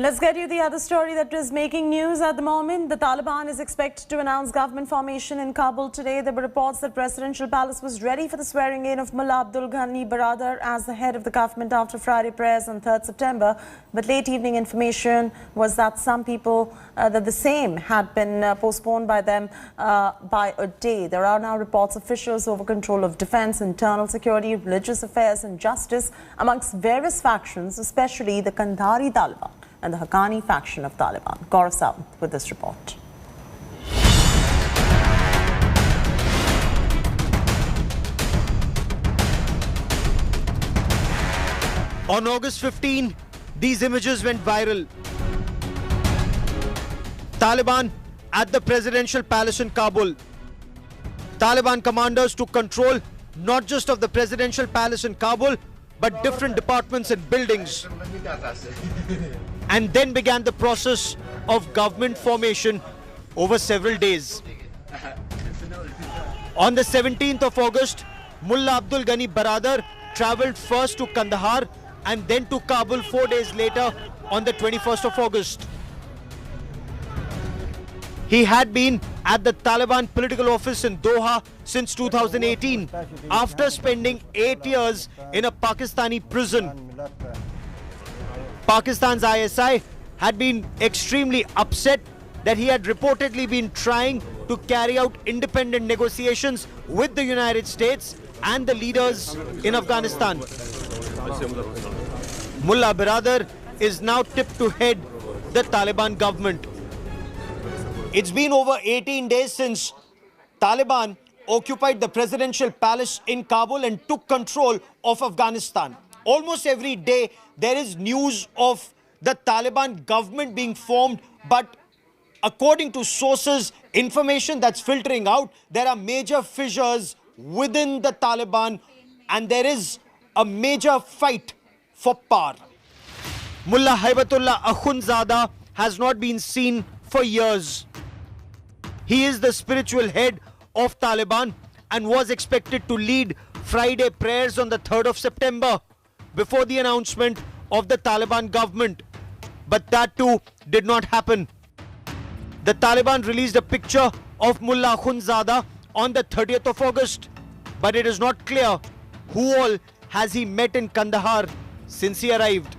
Let's get you the other story that is making news at the moment. The Taliban is expected to announce government formation in Kabul today. There were reports that Presidential Palace was ready for the swearing in of Mullah Baradar as the head of the government after Friday prayers on 3rd September. But late evening information was that some people, that the same had been postponed by them by a day. There are now reports of fissures over control of defense, internal security, religious affairs and justice amongst various factions, especially the Kandhari Taliban and the Haqqani faction of Taliban. Gaurav Sawant with this report. On August 15, these images went viral. Taliban at the Presidential Palace in Kabul. Taliban commanders took control not just of the Presidential Palace in Kabul, but different departments and buildings. And then began the process of government formation over several days. On the 17th of August, Mullah Baradar travelled first to Kandahar and then to Kabul 4 days later on the 21st of August. He had been at the Taliban political office in Doha since 2018 after spending 8 years in a Pakistani prison. Pakistan's ISI had been extremely upset that he had reportedly been trying to carry out independent negotiations with the United States and the leaders in Afghanistan. Mullah Baradar is now tipped to head the Taliban government. It's been over 18 days since Taliban occupied the Presidential Palace in Kabul and took control of Afghanistan. Almost every day there is news of the Taliban government being formed, but according to sources, information that's filtering out, there are major fissures within the Taliban and there is a major fight for power. Mullah Akhundzada has not been seen for years. He is the spiritual head of Taliban and was expected to lead Friday prayers on the 3rd of September before the announcement of the Taliban government. But that too did not happen. The Taliban released a picture of Mullah Akhundzada on the 30th of August. But it is not clear who all has he met in Kandahar since he arrived.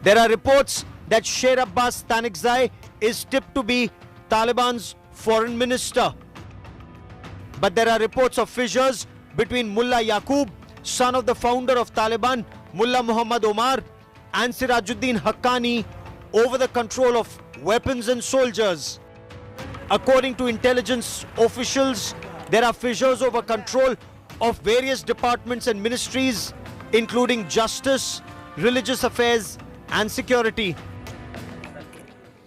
There are reports that Sher Abbas Tanikzai is tipped to be Taliban's foreign minister. But there are reports of fissures between Mullah Yaqub, son of the founder of Taliban, Mullah Muhammad Omar, and Sirajuddin Haqqani over the control of weapons and soldiers. According to intelligence officials, there are fissures over control of various departments and ministries, including justice, religious affairs, and security.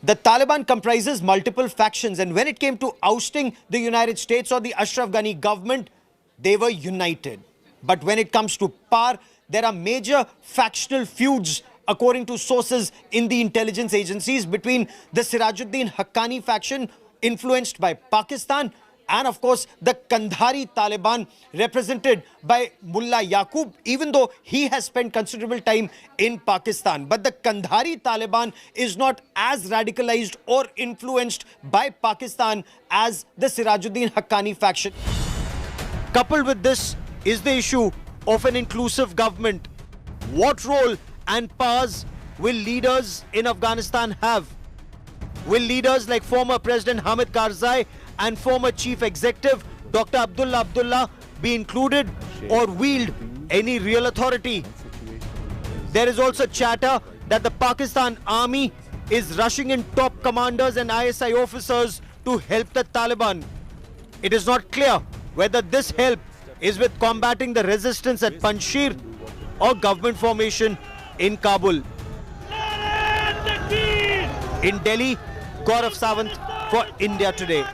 The Taliban comprises multiple factions, and when it came to ousting the United States or the Ashraf Ghani government, they were united. But when it comes to power, there are major factional feuds, according to sources in the intelligence agencies, between the Sirajuddin Haqqani faction, influenced by Pakistan, and of course the Kandhari Taliban, represented by Mullah Yaqub, even though he has spent considerable time in Pakistan. But the Kandhari Taliban is not as radicalized or influenced by Pakistan as the Sirajuddin Haqqani faction. Coupled with this is the issue of an inclusive government. What role and powers will leaders in Afghanistan have? Will leaders like former President Hamid Karzai and former Chief Executive Dr. Abdullah be included or wield any real authority? There is also chatter that the Pakistan army is rushing in top commanders and ISI officers to help the Taliban. It is not clear whether this help is with combating the resistance at Panjshir or government formation in Kabul. In Delhi, Gaurav Sawant for India Today.